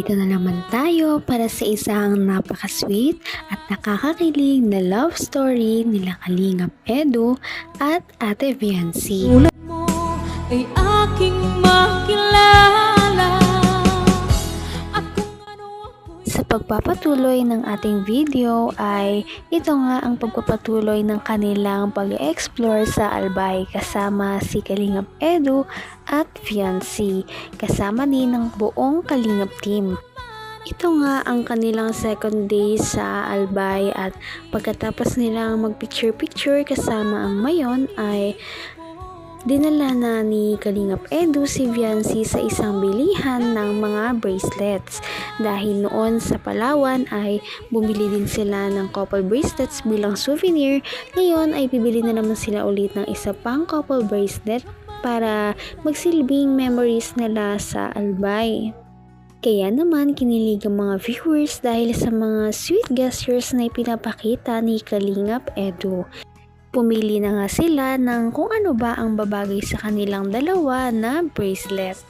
Nandito na naman tayo para sa isang napaka-sweet at nakakakilig na love story nila Kalingap Edu at Ate Viancy. Tulad mo ay aking makilala at kung ano Sa pagpapatuloy ng ating video ay ito nga ang pagpapatuloy ng kanilang pag-explore sa Albay kasama si Kalingap Edu at Viancy, kasama din ng buong Kalingap team. Ito nga ang kanilang second day sa Albay at pagkatapos nilang magpicture-picture kasama ang mayon ay dinala na ni Kalingap Edu si Viancy sa isang bilihan ng mga bracelets. Dahil noon sa Palawan ay bumili din sila ng couple bracelets bilang souvenir. Ngayon ay bibili na naman sila ulit ng isa pang couple bracelet para magsilbing memories nila sa Albay. Kaya naman kinilig ang mga viewers dahil sa mga sweet gestures na ipinapakita ni Kalingap Edu. Pumili na nga sila ng kung ano ba ang babagay sa kanilang dalawa na bracelet.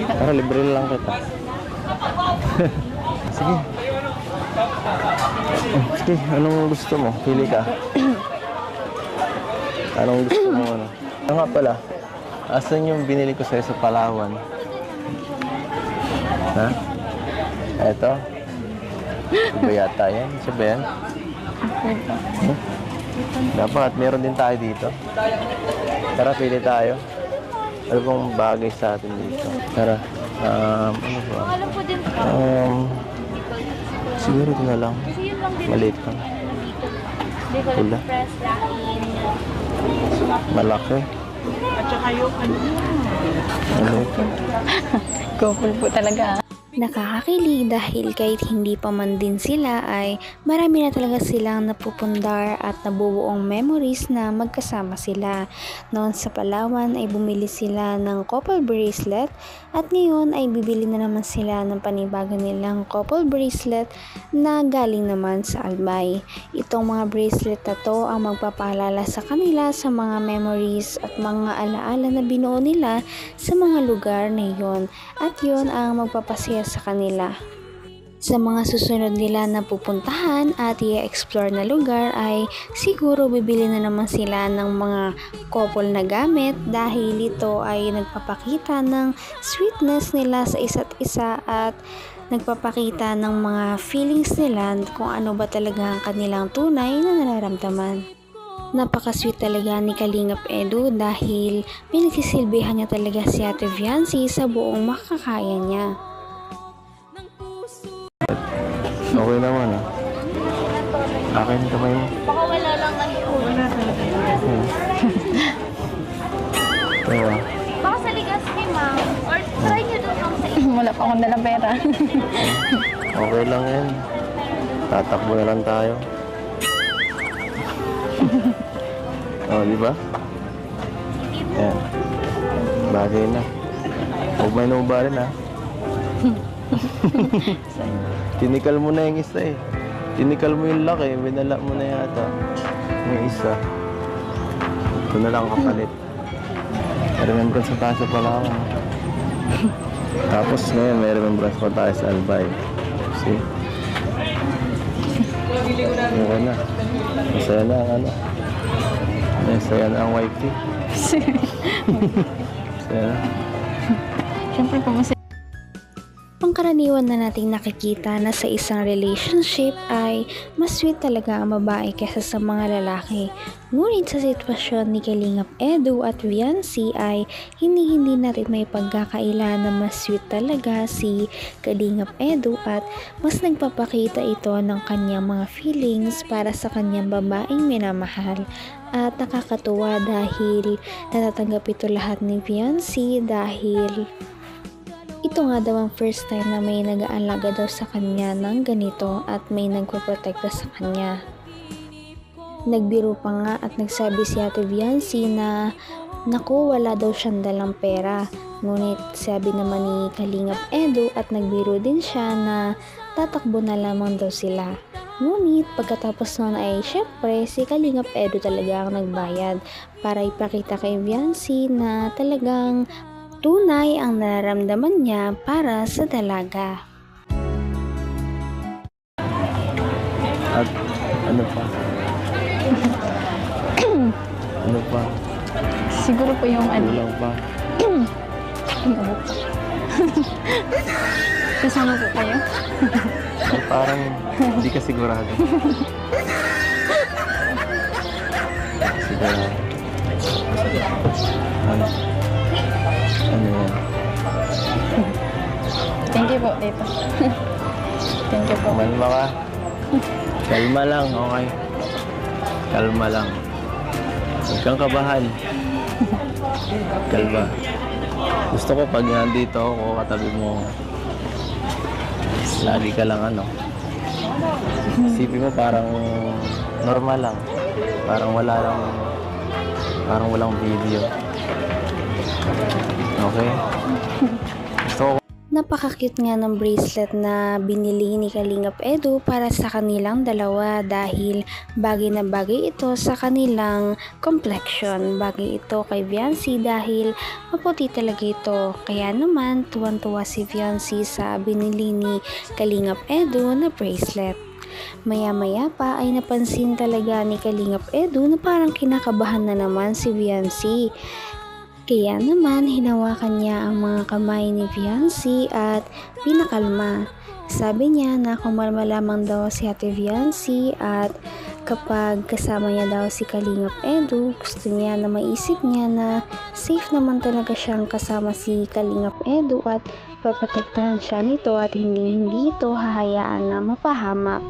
Para libre lang kita. Sige. Sige, anong gusto mo? Pili ka. Anong gusto mo? Ano? Ano nga pala? Asan yung binili ko sa'yo sa Palawan? Ha? Eto? Iba yata yan? Siya ba yan? Dapat meron din tayo dito. Tara, pili tayo. Ano bang bagay sa atin dito? Tara. Ano ba? Siguro ito na lang. Maliit pa. Pula. Malaki. At saka yung Maliit. couple po talaga. Nakakakilig dahil kahit hindi pa man din sila ay marami na talaga silang napupundar at nabubuong memories na magkasama sila. Noon sa Palawan ay bumili sila ng couple bracelet at ngayon ay bibili na naman sila ng panibago nilang couple bracelet na galing naman sa Albay. Itong mga bracelet na to ang magpapaalala sa kanila sa mga memories at mga alaala na binuo nila sa mga lugar na yon at yon ang magpapasaya sa kanila. Sa mga susunod nila na pupuntahan at i-explore na lugar ay siguro bibili na naman sila ng mga couple na gamit dahil ito ay nagpapakita ng sweetness nila sa isa't isa at nagpapakita ng mga feelings nila kung ano ba talaga ang kanilang tunay na nararamdaman. Napaka-sweet talaga ni Kalingap Edu dahil pinagsisilbihan niya talaga si Ate Viancy sa buong makakaya niya. Okay naman ah. Akin kamay mo. Baka wala lang wala talaga. Kaya. Baka sa ligas kay ma'am. Or try nyo doon lang sa inyo. Wala pa akong dalang pera. Okay lang yan. Tatakbo na lang tayo. Oh, di ba? Yan. Bagay na. Huwag may nubarin ha. Tinikal mo na yung isa eh. Tinikal mo yung laki, binala mo na yata yung isa. Ito na lang kapalit. Remembrance pa tayo sa Palawan. Tapos ngayon may remembrance pa tayo sa Albay. See? Okay na. Masaya na ang ano. Masaya na ang wifey. Masaya na. Siyempre po masaya. Pangkaraniwan na nating nakikita na sa isang relationship ay mas sweet talaga ang babae kaysa sa mga lalaki. Ngunit sa sitwasyon ni Kalingap Edu at Viancy ay hindi na rin may pagkakaila na mas sweet talaga si Kalingap Edu at mas nagpapakita ito ng kanyang mga feelings para sa kanyang babaeng minamahal. At nakakatuwa dahil natatanggap ito lahat ni Viancy dahil ito nga daw ang first time na may nag-aalaga daw sa kanya ng ganito at may nagpoprotekta sa kanya. Nagbiro pa nga at nagsabi si Ate Viancy na naku, wala daw siyang dalang pera. Ngunit sabi naman ni Kalingap Edu at nagbiro din siya na tatakbo na lamang daw sila. Ngunit pagkatapos nun ay syempre si Kalingap Edu talaga ang nagbayad para ipakita kay Viancy na talagang tunay ang nararamdaman niya para sa dalaga. At ano pa? Ano pa? Siguro po yung ano. Kulang pa. Kasama po kayo? Ay, parang hindi ka sigurado. Sigurado. Ano? Ano yan? Thank you po, Tito. Thank you po. Kumalma ka. Kalma lang, okay? Kalma lang. Huwag kang kabahan. Kalma. Gusto ko pag nandito ako, katabi mo, lagi ka lang ano. Isipin mo parang normal lang. Parang walang video. Okay? Gusto ko. Napaka-cute nga ng bracelet na binili ni Kalingap Edu para sa kanilang dalawa dahil bagay na bagay ito sa kanilang complexion. Bagay ito kay Viancy dahil maputi talaga ito. Kaya naman tuwan-tuwa si Viancy sa binili ni Kalingap Edu na bracelet. Maya-maya pa ay napansin talaga ni Kalingap Edu na parang kinakabahan na naman si Viancy. Kaya naman hinawakan niya ang mga kamay ni Viancy at pinakalma. Sabi niya na kumalma lamang daw si Ate Viancy at kapag kasama niya daw si Kalingap Edu, gusto niya na maisip niya na safe naman talaga siyang kasama si Kalingap Edu at paprotektahan siya nito at hindi ito hahayaan na mapahamak.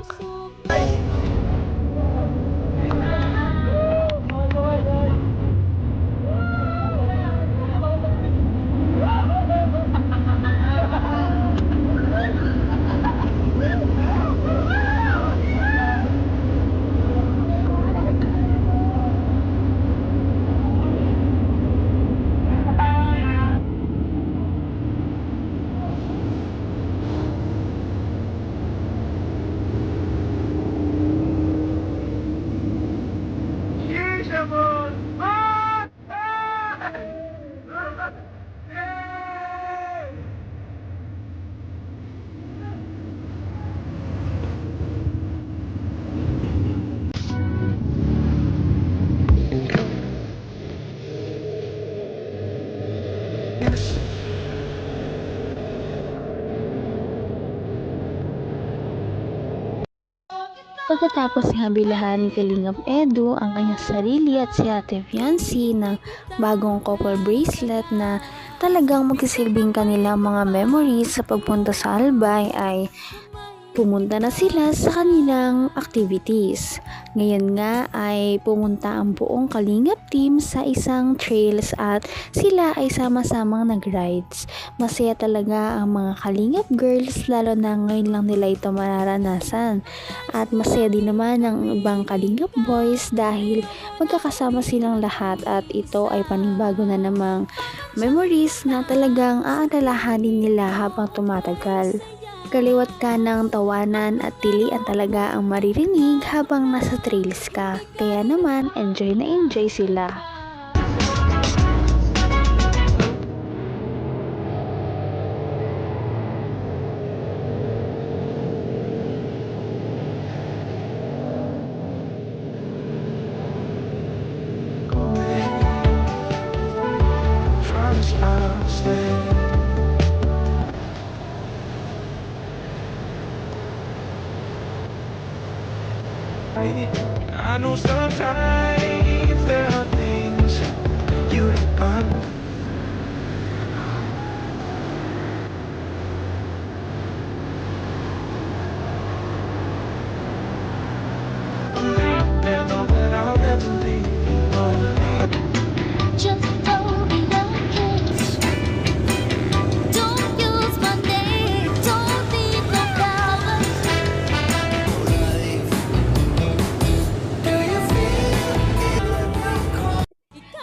Pagkatapos nga bilahan ni Kalingap Edu ang kanyang sarili at si Ate Viancy ng bagong couple bracelet na talagang magsisilbing kanilang mga memories sa pagpunta sa Albay ay pumunta na sila sa kanilang activities. Ngayon nga ay pumunta ang buong Kalingap team sa isang trails at sila ay sama-samang nag-rides. Masaya talaga ang mga Kalingap girls lalo na ngayon lang nila ito mararanasan. At masaya din naman ang ibang Kalingap boys dahil magkakasama silang lahat at ito ay panibago na namang memories na talagang aalalahanin nila habang tumatagal. Kaliwat ka ng tawanan at tilian talaga ang maririnig habang nasa trails ka. Kaya naman, enjoy na enjoy sila. I know sometimes there are things you have done. And know that I'll never leave you alone. Just hold me like this. Don't use my name. Don't need no colors. Do you feel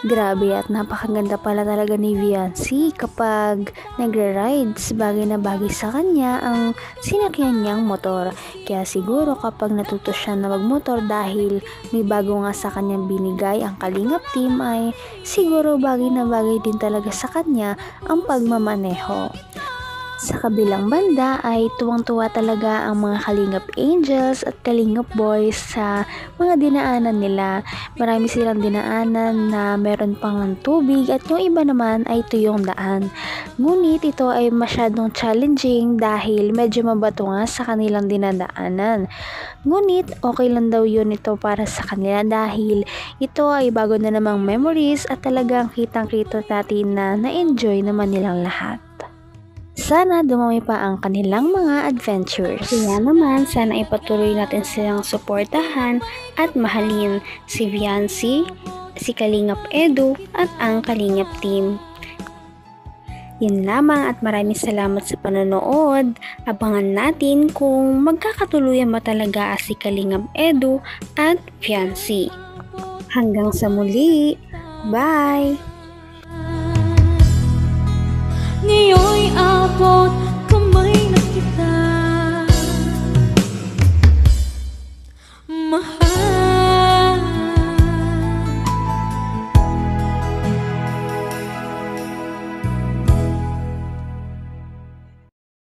Grabe at napakaganda pala talaga ni Viancy kapag nagra-rides. Bagay na bagay sa kanya ang sinakyan niyang motor. Kaya siguro kapag natuto siya na magmotor dahil may bago nga sa kanyang binigay ang Kalingap team ay siguro bagay na bagay din talaga sa kanya ang pagmamaneho. Sa kabilang banda ay tuwang-tuwa talaga ang mga Kalingap Angels at Kalingap Boys sa mga dinaanan nila. Marami silang dinaanan na meron pang tubig at yung iba naman ay tuyong daan. Ngunit ito ay masyadong challenging dahil medyo mabato nga sa kanilang dinadaanan. Ngunit okay lang daw yun ito para sa kanila dahil ito ay bago na namang memories at talagang kitang-kita natin na na-enjoy naman nilang lahat. Sana dumami pa ang kanilang mga adventures. Kaya naman, sana ipatuloy natin silang suportahan at mahalin si Viancy, si Kalingap Edu at ang Kalingap team. Yun lamang at maraming salamat sa panonood. Abangan natin kung magkakatuluyan ba talaga si Kalingap Edu at Viancy. Hanggang sa muli. Bye! ngayon'y abot